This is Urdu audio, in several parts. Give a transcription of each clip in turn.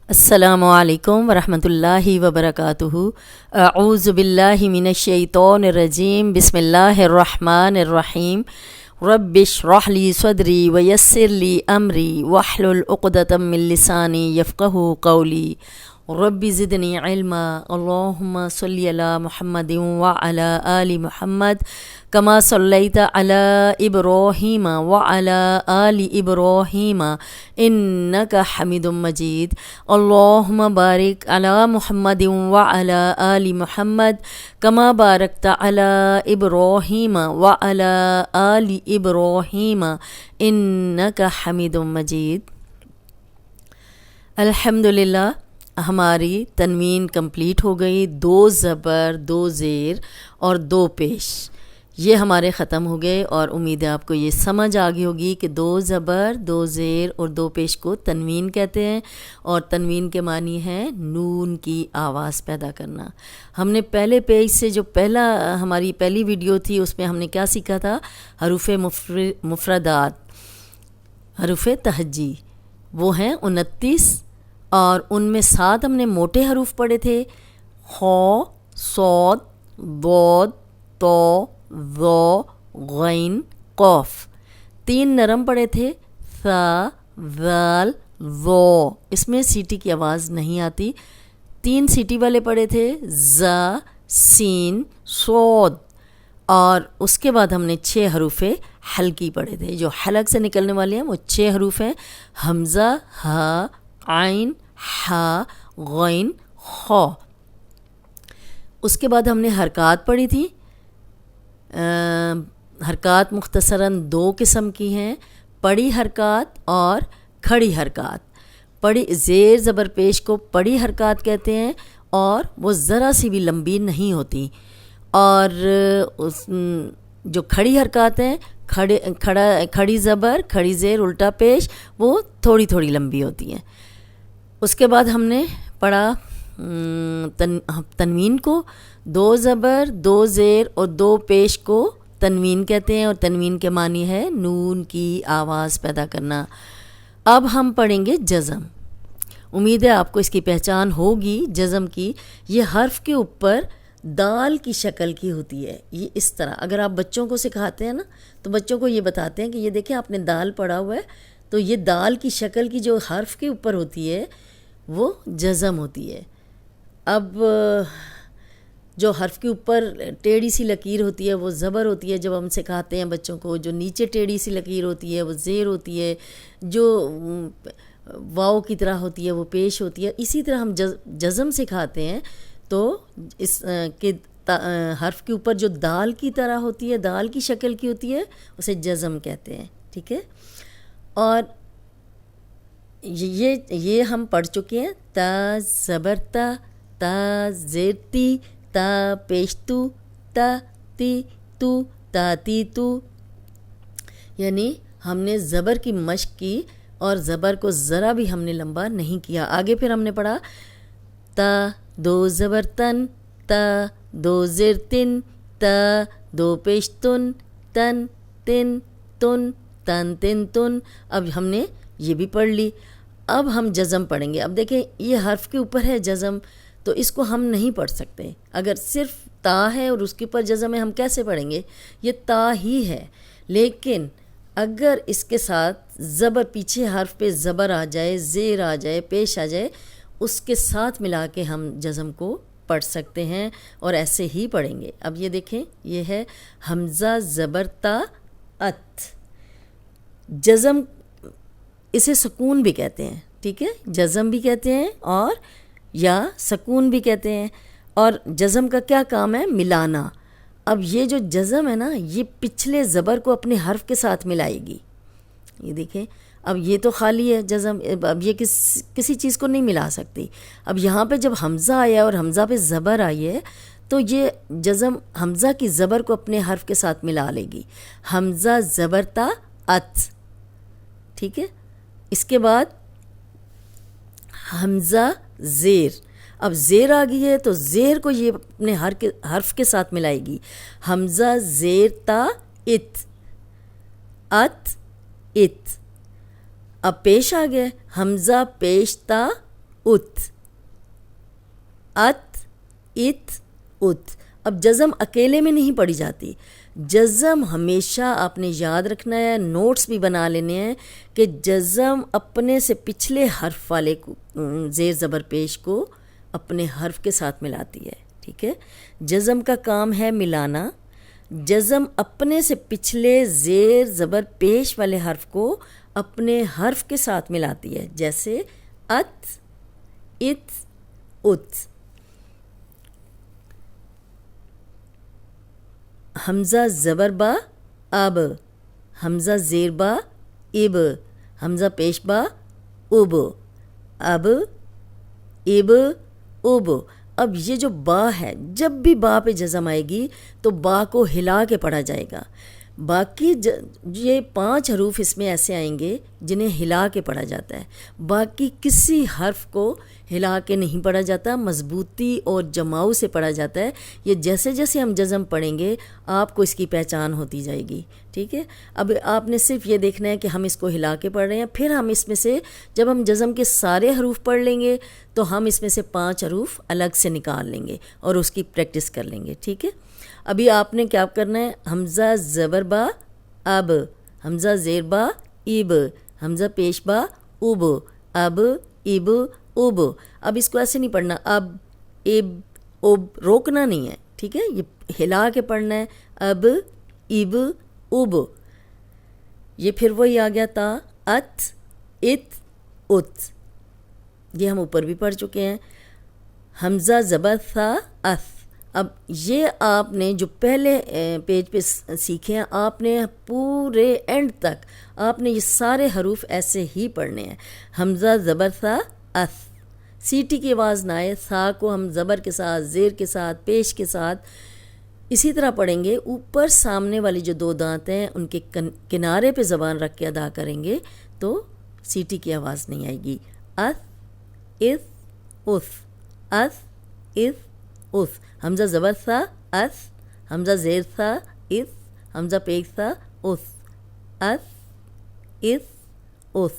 السلام علیکم ورحمۃ اللہ وبرکاتہ۔ اعوذ باللہ من الشیطان الرجیم، بسم اللہ الرحمن الرحیم۔ رب اشرح لی صدری ویسر لی امری واحلل عقدۃ من لسانی یفقہوا قولی۔ رب زدنی علما، اللہم صلی علی محمد وعلی آل محمد کما صلیت علی ابراہیم وعلی آل ابراہیم انک حمید مجید۔ اللہم بارک علی محمد وعلی آل محمد کما بارکت علی ابراہیم وعلی آل ابراہیم انک حمید مجید۔ الحمدللہ ہماری تنوین کمپلیٹ ہو گئی، 2 زبر 2 زیر اور 2 پیش یہ ہمارے ختم ہو گئے، اور امید ہے آپ کو یہ سمجھ آ گئی ہوگی کہ 2 زبر 2 زیر اور 2 پیش کو تنوین کہتے ہیں، اور تنوین کے معنی ہے نون کی آواز پیدا کرنا۔ ہم نے پہلے پیج سے جو ہماری پہلی ویڈیو تھی اس میں ہم نے کیا سیکھا تھا؟ حروف مفردات، حروف تہجی، وہ ہیں 29، اور ان میں 7 ہم نے موٹے حروف پڑھے تھے، خ، صاد، ضاد، طا، ظا، غین، قاف۔ 3 نرم پڑھے تھے، ثا، ذال، ظا، اس میں سیٹی کی آواز نہیں آتی۔ 3 سیٹی والے پڑھے تھے، ذا، سین، صاد، اور اس کے بعد ہم نے 6 حروف حلقی پڑھے تھے، جو حلق سے نکلنے والے ہیں وہ 6 حروف ہیں، حمزہ، ہا، عین، ہا، غین، خا۔ اس کے بعد ہم نے حرکات پڑھی تھی۔ حرکات مختصراً 2 قسم کی ہیں، پڑی حرکات اور کھڑی حرکات۔ پڑی زیر زبر پیش کو پڑی حرکات کہتے ہیں، اور وہ ذرا سی بھی لمبی نہیں ہوتی، اور جو کھڑی حرکات ہیں، کھڑی زبر، کھڑی زیر، الٹا پیش، وہ تھوڑی تھوڑی لمبی ہوتی ہیں۔ اس کے بعد ہم نے پڑھا تنوین کو، 2 زبر 2 زیر اور 2 پیش کو تنوین کہتے ہیں، اور تنوین کے معنی ہے نون کی آواز پیدا کرنا۔ اب ہم پڑھیں گے جزم۔ امید ہے آپ کو اس کی پہچان ہوگی جزم کی۔ یہ حرف کے اوپر دال کی شکل کی ہوتی ہے، یہ اس طرح۔ اگر آپ بچوں کو سکھاتے ہیں نا تو بچوں کو یہ بتاتے ہیں کہ یہ دیکھیں آپ نے دال پڑھا ہوا ہے، تو یہ دال کی شکل کی جو حرف کے اوپر ہوتی ہے وہ جزم ہوتی ہے۔ اب جو حرف کے اوپر ٹیڑھی سی لکیر ہوتی ہے وہ زبر ہوتی ہے، جب ہم سکھاتے ہیں بچوں کو۔ جو نیچے ٹیڑھی سی لکیر ہوتی ہے وہ زیر ہوتی ہے، جو واو کی طرح ہوتی ہے وہ پیش ہوتی ہے۔ اسی طرح ہم جزم سکھاتے ہیں تو اس کے حرف کے اوپر جو دال کی طرح ہوتی ہے، دال کی شکل کی ہوتی ہے، اسے جزم کہتے ہیں، ٹھیک ہے۔ اور یہ ہم پڑھ چکے ہیں، تا زبر تا، تا زیر تی، تا پیش تو، تا تی تو، تا تی تو، یعنی ہم نے زبر کی مشق کی اور زبر کو ذرا بھی ہم نے لمبا نہیں کیا۔ آگے پھر ہم نے پڑھا تا 2 زبر تن، تا 2 زیر تن، تا 2 پیش تن، تن تن تن، تن تن تن۔ اب ہم نے یہ بھی پڑھ لی۔ اب ہم جزم پڑھیں گے۔ اب دیکھیں یہ حرف کے اوپر ہے جزم، تو اس کو ہم نہیں پڑھ سکتے۔ اگر صرف تا ہے اور اس کے اوپر جزم ہے، ہم کیسے پڑھیں گے؟ یہ تا ہی ہے، لیکن اگر اس کے ساتھ زبر، پیچھے حرف پہ زبر آ جائے، زیر آ جائے، پیش آ جائے، اس کے ساتھ ملا کے ہم جزم کو پڑھ سکتے ہیں، اور ایسے ہی پڑھیں گے۔ اب یہ دیکھیں، یہ ہے حمزہ زبر تا ات۔ جزم اسے سکون بھی کہتے ہیں، ٹھیک ہے، جزم بھی کہتے ہیں اور یا سکون بھی کہتے ہیں۔ اور جزم کا کیا کام ہے؟ ملانا۔ اب یہ جو جزم ہے نا، یہ پچھلے زبر کو اپنے حرف کے ساتھ ملائے گی۔ یہ دیکھیں، اب یہ تو خالی ہے جزم، اب یہ کسی چیز کو نہیں ملا سکتی۔ اب یہاں پہ جب حمزہ آیا اور حمزہ پہ زبر آئی ہے، تو یہ جزم حمزہ کی زبر کو اپنے حرف کے ساتھ ملا لے گی۔ حمزہ زبر تا ات، ٹھیک ہے۔ اس کے بعد حمزہ زیر، اب زیر آ گئی ہے تو زیر کو یہ اپنے حرف کے ساتھ ملائے گی۔ حمزہ زیر تا ات، ات ات۔ اب پیش آ گیا، حمزہ پیش تا ات، ات، ات، ات۔ اب جزم اکیلے میں نہیں پڑھی جاتی، جزم ہمیشہ آپ نے یاد رکھنا ہے، نوٹس بھی بنا لینے ہیں کہ جزم اپنے سے پچھلے حرف والے کو زیر زبر پیش کو اپنے حرف کے ساتھ ملاتی ہے، ٹھیک ہے۔ جزم کا کام ہے ملانا، جزم اپنے سے پچھلے زیر زبر پیش والے حرف کو اپنے حرف کے ساتھ ملاتی ہے، جیسے ات، ات، ات۔ حمزہ زبر با اب، حمزہ زیر با اب، حمزہ پیش با اب، اب، اب، اب۔ اب یہ جو با ہے، جب بھی با پہ جزم آئے گی تو با کو ہلا کے پڑھا جائے گا۔ باقی یہ 5 حروف اس میں ایسے آئیں گے جنہیں ہلا کے پڑھا جاتا ہے، باقی کسی حرف کو ہلا کے نہیں پڑھا جاتا، مضبوطی اور جماؤ سے پڑھا جاتا ہے۔ یہ جیسے جیسے ہم جزم پڑھیں گے آپ کو اس کی پہچان ہوتی جائے گی، ٹھیک ہے۔ اب آپ نے صرف یہ دیکھنا ہے کہ ہم اس کو ہلا کے پڑھ رہے ہیں، پھر ہم اس میں سے جب ہم جزم کے سارے حروف پڑھ لیں گے تو ہم اس میں سے 5 حروف الگ سے نکال لیں گے اور اس کی پریکٹس کر لیں گے، ٹھیک ہے۔ ابھی آپ نے کیا کرنا ہے، حمزہ زبر با اب، حمزہ زیر با اب، حمزہ پیش با اب، اب، اب، اب۔ اب اس کو ایسے نہیں پڑھنا اب، اب، اب، روکنا نہیں ہے، ٹھیک ہے، یہ ہلا کے پڑھنا ہے، اب، اب، اب۔ یہ پھر وہی آ گیا تا، ات، ات، ات، یہ ہم اوپر بھی پڑھ چکے ہیں۔ حمزہ زبر تھا اث، اب یہ آپ نے جو پہلے پیج پہ سیکھے ہیں آپ نے پورے اینڈ تک آپ نے یہ سارے حروف ایسے ہی پڑھنے ہیں۔ حمزہ زبر تھا اث، سیٹی کی آواز نہ آئے، تھا کو ہم زبر کے ساتھ، زیر کے ساتھ، پیش کے ساتھ اسی طرح پڑھیں گے۔ اوپر سامنے والی جو 2 دانت ہیں ان کے کنارے پہ زبان رکھ کے ادا کریں گے تو سیٹی کی آواز نہیں آئے گی۔ اث، اث، اث، اث، اث، اث۔ حمزہ زبر تھا اث، حمزہ زیر تھا اث، حمزہ پیش تھا اث، اث، اث، اث۔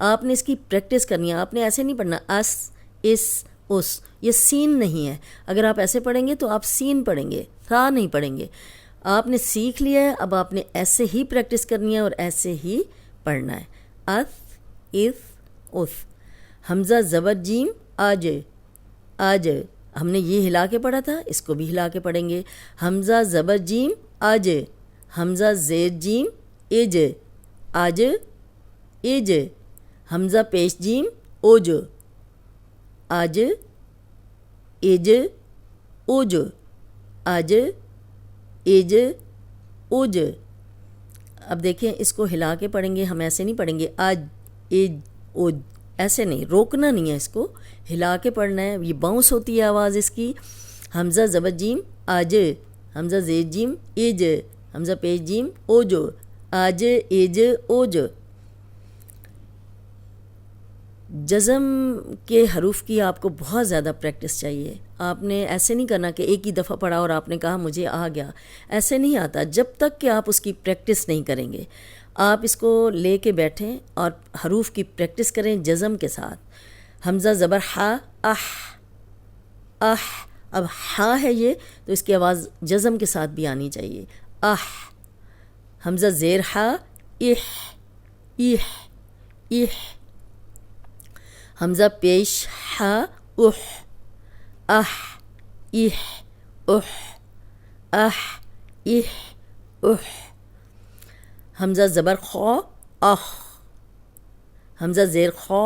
آپ نے اس کی پریکٹس کرنی ہے، آپ نے ایسے نہیں پڑھنا اس، اس، اس، یہ سین نہیں ہے۔ اگر آپ ایسے پڑھیں گے تو آپ سین پڑھیں گے، تھا نہیں پڑھیں گے۔ آپ نے سیکھ لیا ہے، اب آپ نے ایسے ہی پریکٹس کرنی ہے اور ایسے ہی پڑھنا ہے۔ اث، اث، اث۔ حمزہ زبر جیم آج، آج، ہم نے یہ ہلا کے پڑھا تھا، اس کو بھی ہلا کے پڑھیں گے۔ حمزہ زبر جیم آج، حمزہ زیر جیم اج، آج، اج۔ حمزہ پیش جیم اوج، آج، اج، اوج، آج، اج، اوج۔ اب دیکھیں اس کو ہلا کے پڑھیں گے، ہم ایسے نہیں پڑھیں گے آج، اج، اوج، ایسے نہیں، روکنا نہیں ہے، اس کو ہلا کے پڑھنا ہے، یہ باؤنس ہوتی ہے آواز اس کی۔ حمزہ زبر جیم آج، حمزہ زیر جیم اج، حمزہ پیش جیم اوج، آج، اج، اوج۔ جزم کے حروف کی آپ کو بہت زیادہ پریکٹس چاہیے، آپ نے ایسے نہیں کرنا کہ ایک ہی دفعہ پڑھا اور آپ نے کہا مجھے آ گیا، ایسے نہیں آتا جب تک کہ آپ اس کی پریکٹس نہیں کریں گے۔ آپ اس کو لے کے بیٹھیں اور حروف کی پریکٹس کریں جزم کے ساتھ۔ حمزہ زبر ہا اح، اح، اب ہا ہے یہ تو اس کی آواز جزم کے ساتھ بھی آنی چاہیے، اح۔ حمزہ زیر ہا اح، اح، اح۔ حمزہ پیش ہا اح، اح، اح، اح، اح، اح، اح۔ حمزہ زبر خو اخ، حمزہ زیر خو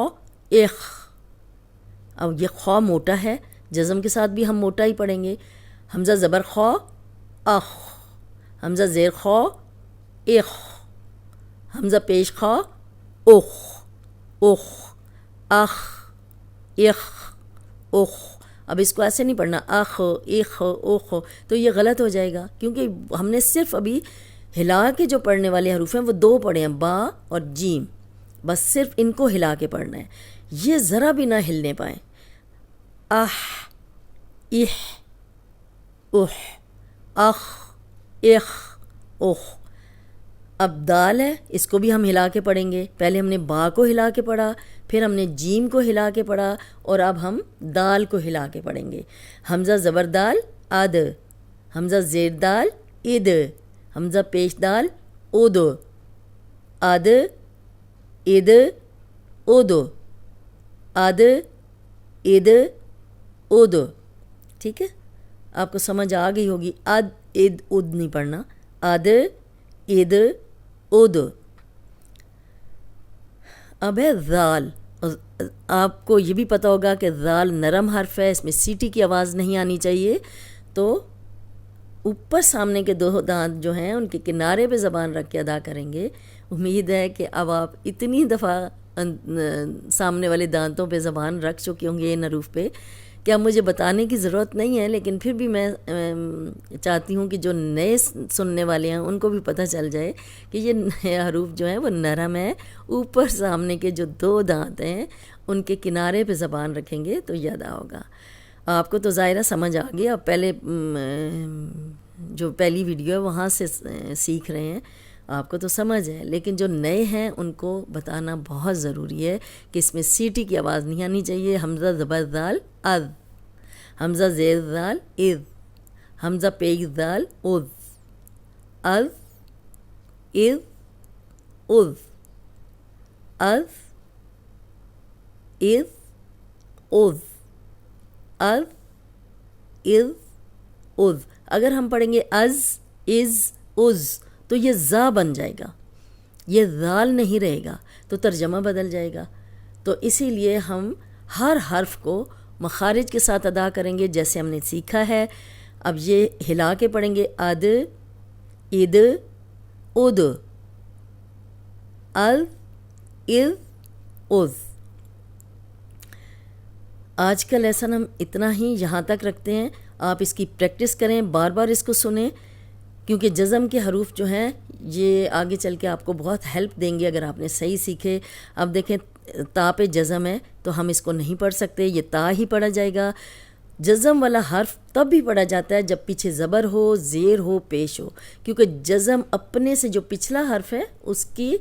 اخ، اب یہ خو موٹا ہے، جزم کے ساتھ بھی ہم موٹا ہی پڑھیں گے۔ حمزہ زبر خو اخ، حمزہ زیر خو اخ، حمزہ پیش خو اخ، اخ، اخ، اخ، اخ۔ اب اس کو ایسے نہیں پڑھنا اخ، اخ، اخ، تو یہ غلط ہو جائے گا کیونکہ ہم نے صرف ابھی ہلا کے جو پڑھنے والے حروف ہیں وہ 2 پڑھے ہیں، با اور جیم، بس صرف ان کو ہلا کے پڑھنا ہے، یہ ذرا بھی نہ ہلنے پائیں۔ اح، اح، اح، اخ، اخ، اخ۔ اب دال ہے، اس کو بھی ہم ہلا کے پڑھیں گے، پہلے ہم نے با کو ہلا کے پڑھا، پھر ہم نے جیم کو ہلا کے پڑھا اور اب ہم دال کو ہلا کے پڑھیں گے. حمزہ زبر دال اد، حمزہ زیر دال اد، حمزہ پیش دال اد، اد اد اد، اد اد اد. ٹھیک ہے، آپ کو سمجھ آ گئی ہوگی. اد اد اد نہیں پڑھنا، اد اد اد. اب ہے ذال. آپ کو یہ بھی پتہ ہوگا کہ ذال نرم حرف ہے، اس میں سیٹی کی آواز نہیں آنی چاہیے. تو اوپر سامنے کے دو دانت جو ہیں ان کے کنارے پہ زبان رکھ کے ادا کریں گے. امید ہے کہ اب آپ اتنی دفعہ سامنے والے دانتوں پہ زبان رکھ چکے ہوں گے ان حروف پہ کہ اب مجھے بتانے کی ضرورت نہیں ہے، لیکن پھر بھی میں چاہتی ہوں کہ جو نئے سننے والے ہیں ان کو بھی پتہ چل جائے کہ یہ نئے حروف جو ہیں وہ نرم ہے. اوپر سامنے کے جو دو دانت ہیں ان کے کنارے پہ زبان رکھیں گے تو یہ ادا ہوگا. آپ کو تو ظاہرہ سمجھ آ گیا، اب پہلے جو پہلی ویڈیو ہے وہاں سے سیکھ رہے ہیں، آپ کو تو سمجھ ہے، لیکن جو نئے ہیں ان کو بتانا بہت ضروری ہے کہ اس میں سیٹی کی آواز نہیں آنی چاہیے. حمزہ زبر دال از، حمزہ زیر دال از، حمزہ پیش دال از، از از از، از از از، از از از. اگر ہم پڑھیں گے از از از تو یہ زا بن جائے گا، یہ ذال نہیں رہے گا، تو ترجمہ بدل جائے گا. تو اسی لیے ہم ہر حرف کو مخارج کے ساتھ ادا کریں گے جیسے ہم نے سیکھا ہے. اب یہ ہلا کے پڑھیں گے اد اد اد، اد از از. آج کا لیسن ہم اتنا ہی یہاں تک رکھتے ہیں. آپ اس کی پریکٹس کریں، بار بار اس کو سنیں، کیونکہ جزم کے حروف جو ہیں یہ آگے چل کے آپ کو بہت ہیلپ دیں گے اگر آپ نے صحیح سیکھے. اب دیکھیں تا پہ جزم ہے تو ہم اس کو نہیں پڑھ سکتے، یہ تا ہی پڑھا جائے گا. جزم والا حرف تب بھی پڑھا جاتا ہے جب پیچھے زبر ہو، زیر ہو، پیش ہو، کیونکہ جزم اپنے سے جو پچھلا حرف ہے اس کی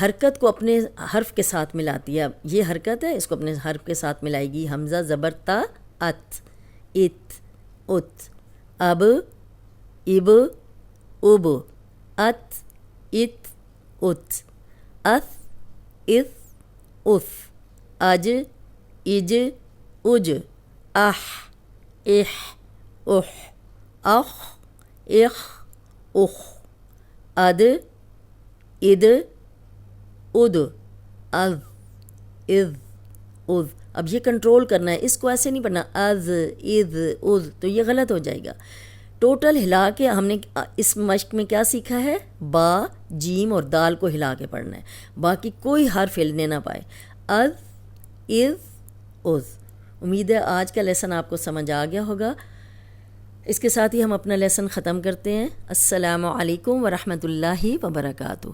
حرکت کو اپنے حرف کے ساتھ ملاتی ہے. اب یہ حرکت ہے، اس کو اپنے حرف کے ساتھ ملائے گی. حمزہ زبر تا ات، ات ات، اب اب اب، ات ات ات، اث اث اث، اج اج اج، اح اح اح، اخ اخ اخ، اد اد اد، از از از. اب یہ کنٹرول کرنا ہے، اس کو ایسے نہیں پڑھنا از از از، تو یہ غلط ہو جائے گا. ٹوٹل ہلا کے ہم نے اس مشق میں کیا سیکھا ہے؟ با، جیم اور دال کو ہلا کے پڑھنا ہے، باقی کوئی حرف ہلنے نہ پائے. از از از. امید ہے آج کا لیسن آپ کو سمجھ آ گیا ہوگا. اس کے ساتھ ہی ہم اپنا لیسن ختم کرتے ہیں. السلام علیکم ورحمۃ اللہ وبرکاتہ.